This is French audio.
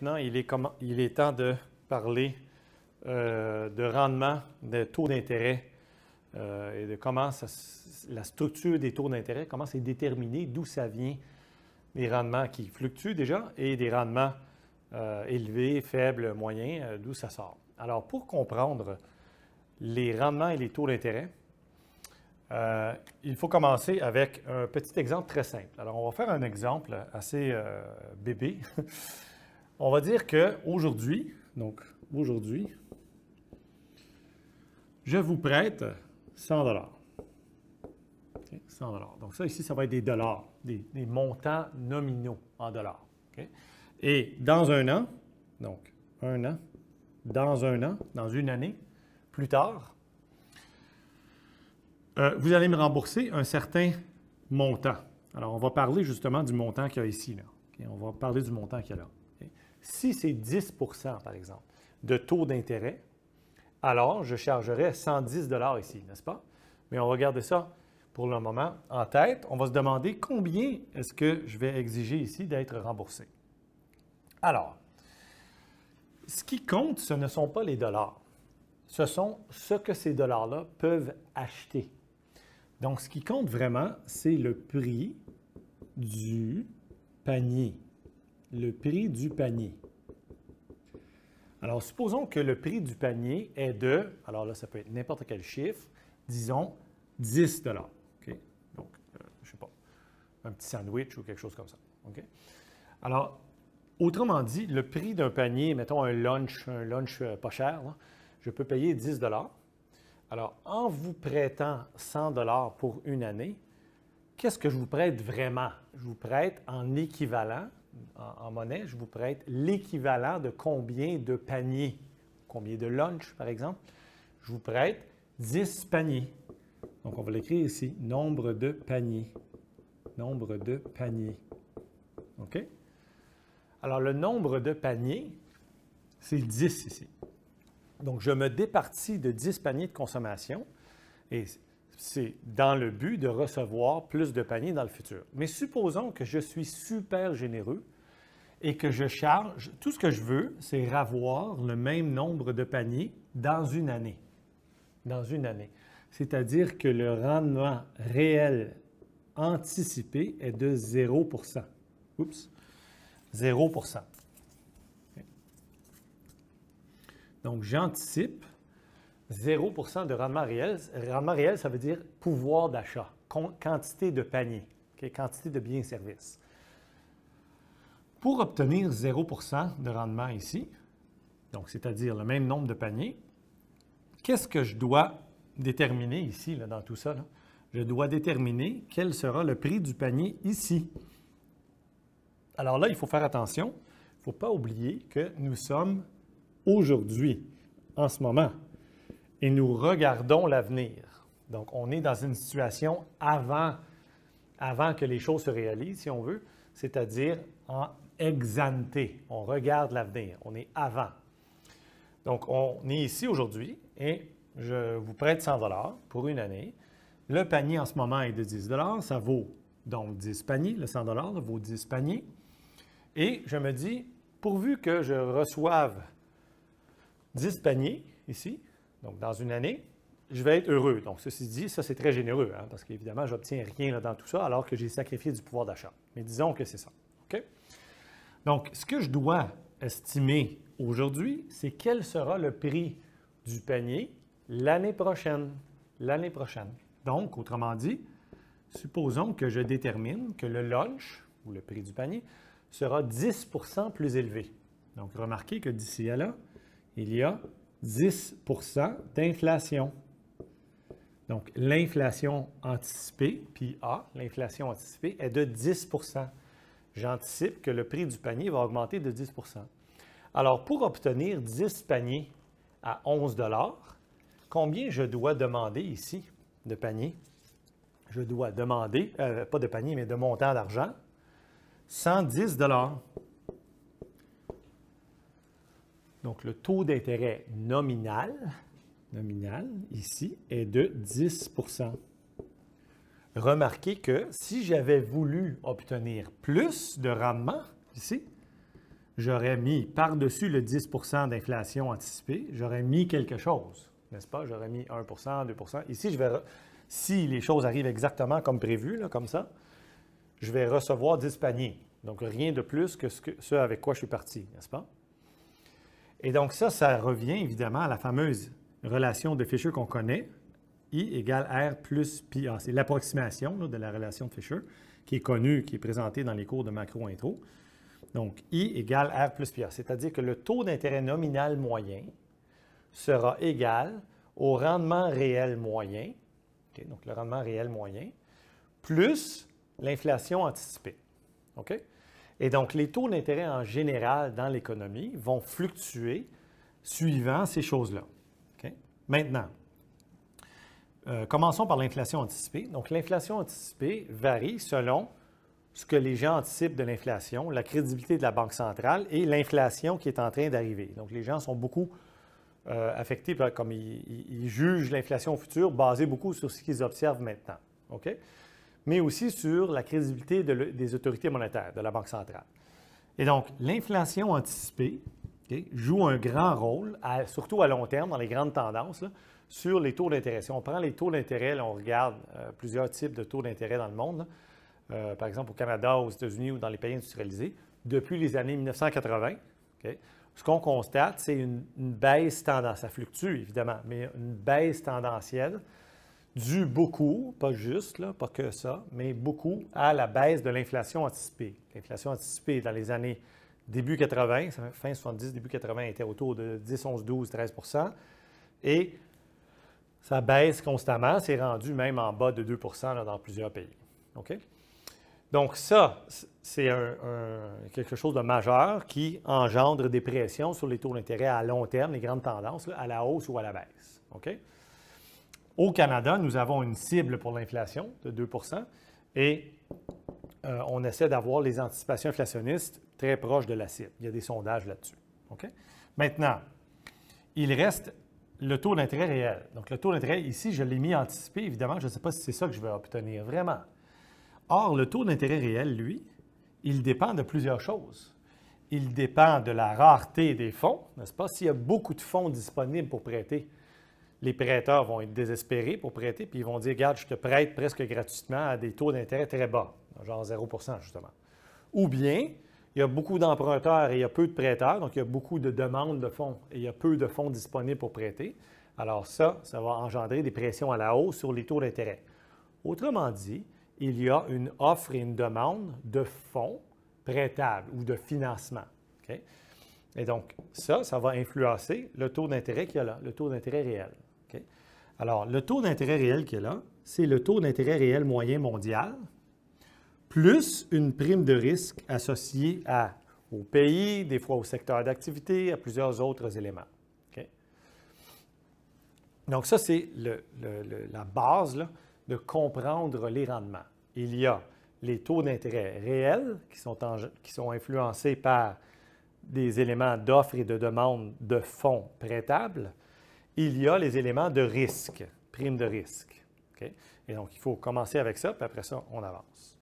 maintenant, il est temps de parler de rendement, de taux d'intérêt et de comment la structure des taux d'intérêt, comment c'est déterminé, d'où ça vient, des rendements qui fluctuent déjà et des rendements élevés, faibles, moyens, d'où ça sort. Alors, pour comprendre les rendements et les taux d'intérêt, il faut commencer avec un petit exemple très simple. Alors, on va faire un exemple assez bébé. On va dire qu'aujourd'hui, je vous prête 100 $. Okay? 100 $. Donc, ça ici, ça va être des dollars, des montants nominaux en dollars. Okay? Et dans un an, donc un an, dans une année, plus tard, vous allez me rembourser un certain montant. Alors, on va parler justement du montant qu'il y a ici. Là. Okay? On va parler du montant qu'il y a là. Okay? Si c'est 10 % par exemple, de taux d'intérêt, alors je chargerai 110 $ ici, n'est-ce pas? Mais on va regarder ça pour le moment en tête. On va se demander combien est-ce que je vais exiger ici d'être remboursé. Alors, ce qui compte, ce ne sont pas les dollars. Ce sont ce que ces dollars-là peuvent acheter. Donc, ce qui compte vraiment, c'est le prix du panier. Le prix du panier. Alors, supposons que le prix du panier est de, alors là, ça peut être n'importe quel chiffre, disons 10 $. Okay? Donc, je ne sais pas, un petit sandwich ou quelque chose comme ça. Okay? Alors, autrement dit, le prix d'un panier, mettons un lunch pas cher, là, je peux payer 10 $. Alors, en vous prêtant 100 $ pour une année, qu'est-ce que je vous prête vraiment? Je vous prête en équivalent, en monnaie, je vous prête l'équivalent de combien de paniers? Combien de lunch, par exemple? Je vous prête 10 paniers. Donc, on va l'écrire ici, nombre de paniers. Nombre de paniers. OK? Alors, le nombre de paniers, c'est 10 ici. Donc, je me départis de 10 paniers de consommation et c'est dans le but de recevoir plus de paniers dans le futur. Mais supposons que je suis super généreux et que je charge, tout ce que je veux, c'est avoir le même nombre de paniers dans une année. Dans une année. C'est-à-dire que le rendement réel anticipé est de 0 %. Oups. 0 %. Donc, j'anticipe 0 % de rendement réel. Rendement réel, ça veut dire pouvoir d'achat, quantité de paniers, okay? Quantité de biens et services. Pour obtenir 0 % de rendement ici, donc c'est-à-dire le même nombre de paniers, qu'est-ce que je dois déterminer ici, là, dans tout ça? Là? Je dois déterminer quel sera le prix du panier ici. Alors là, il faut faire attention. Il ne faut pas oublier que nous sommes aujourd'hui, en ce moment, et nous regardons l'avenir. Donc, on est dans une situation avant que les choses se réalisent, si on veut, c'est-à-dire en ex ante. On regarde l'avenir, on est avant. Donc, on est ici aujourd'hui et je vous prête 100 $ pour une année. Le panier en ce moment est de 10 $, ça vaut donc 10 paniers, le 100 $ vaut 10 paniers. Et je me dis, pourvu que je reçoive 10 paniers ici, donc dans une année, je vais être heureux. Donc, ceci dit, ça, c'est très généreux, hein, parce qu'évidemment, je n'obtiens rien là, dans tout ça, alors que j'ai sacrifié du pouvoir d'achat. Mais disons que c'est ça. OK? Donc, ce que je dois estimer aujourd'hui, c'est quel sera le prix du panier l'année prochaine. L'année prochaine. Donc, autrement dit, supposons que je détermine que le lunch, ou le prix du panier, sera 10 % plus élevé. Donc, remarquez que d'ici à là, il y a 10 % d'inflation. Donc, l'inflation anticipée, puis A, l'inflation anticipée, est de 10 %. J'anticipe que le prix du panier va augmenter de 10 %. Alors, pour obtenir 10 paniers à 11 $, combien je dois demander ici de paniers? Je dois demander, pas de panier, mais de montant d'argent, 110 $. Donc, le taux d'intérêt nominal, ici, est de 10 %. Remarquez que si j'avais voulu obtenir plus de rendement, ici, j'aurais mis par-dessus le 10 d'inflation anticipée, j'aurais mis quelque chose, n'est-ce pas? J'aurais mis 1 2 Ici, si les choses arrivent exactement comme prévu, là, comme ça, je vais recevoir 10 paniers. Donc, rien de plus que ce avec quoi je suis parti, n'est-ce pas? Et donc, ça revient évidemment à la fameuse relation de Fisher qu'on connaît, I égale R plus pi A. C'est l'approximation de la relation de Fisher qui est connue, qui est présentée dans les cours de macro-intro. Donc, I égale R plus pi A, c'est-à-dire que le taux d'intérêt nominal moyen sera égal au rendement réel moyen, okay, donc le rendement réel moyen, plus l'inflation anticipée. Okay? Et donc, les taux d'intérêt en général dans l'économie vont fluctuer suivant ces choses-là. Okay? Maintenant, commençons par l'inflation anticipée. Donc, l'inflation anticipée varie selon ce que les gens anticipent de l'inflation, la crédibilité de la Banque centrale et l'inflation qui est en train d'arriver. Donc, les gens sont beaucoup affectés, comme ils jugent l'inflation future basée beaucoup sur ce qu'ils observent maintenant. Okay? Mais aussi sur la crédibilité des autorités monétaires, de la Banque centrale. Et donc, l'inflation anticipée joue un grand rôle, surtout à long terme, dans les grandes tendances, là, sur les taux d'intérêt. Si on prend les taux d'intérêt, là, on regarde plusieurs types de taux d'intérêt dans le monde, par exemple au Canada, aux États-Unis ou dans les pays industrialisés, depuis les années 1980, ce qu'on constate, c'est une baisse tendancielle. Ça fluctue, évidemment, mais une baisse tendancielle due beaucoup, pas juste, là, pas que ça, mais beaucoup à la baisse de l'inflation anticipée. L'inflation anticipée dans les années début 80, fin 70, début 80, était autour de 10, 11, 12, 13 et ça baisse constamment, c'est rendu même en bas de 2 là, dans plusieurs pays. Okay? Donc ça, c'est quelque chose de majeur qui engendre des pressions sur les taux d'intérêt à long terme, les grandes tendances, là, à la hausse ou à la baisse. Okay? Au Canada, nous avons une cible pour l'inflation de 2 et on essaie d'avoir les anticipations inflationnistes très proches de la cible. Il y a des sondages là-dessus. Okay? Maintenant, il reste le taux d'intérêt réel. Donc, le taux d'intérêt, ici, je l'ai mis anticipé. Évidemment, je ne sais pas si c'est ça que je vais obtenir vraiment. Or, le taux d'intérêt réel, lui, il dépend de plusieurs choses. Il dépend de la rareté des fonds, n'est-ce pas? S'il y a beaucoup de fonds disponibles pour prêter, les prêteurs vont être désespérés pour prêter, puis ils vont dire, regarde, je te prête presque gratuitement à des taux d'intérêt très bas, genre 0 justement. Ou bien, il y a beaucoup d'emprunteurs et il y a peu de prêteurs, donc il y a beaucoup de demandes de fonds et il y a peu de fonds disponibles pour prêter. Alors ça va engendrer des pressions à la hausse sur les taux d'intérêt. Autrement dit, il y a une offre et une demande de fonds prêtables ou de financement. Okay? Et donc, ça va influencer le taux d'intérêt qu'il y a là, le taux d'intérêt réel. Okay? Alors, le taux d'intérêt réel qu'il y a là, c'est le taux d'intérêt réel moyen mondial, plus une prime de risque associée au pays, des fois au secteur d'activité, à plusieurs autres éléments. Okay? Donc, ça, c'est la base là, de comprendre les rendements. Il y a les taux d'intérêt réels qui sont influencés par des éléments d'offre et de demande de fonds prêtables. Il y a les éléments de risque, prime de risque. Okay? Et donc, il faut commencer avec ça, puis après ça, on avance.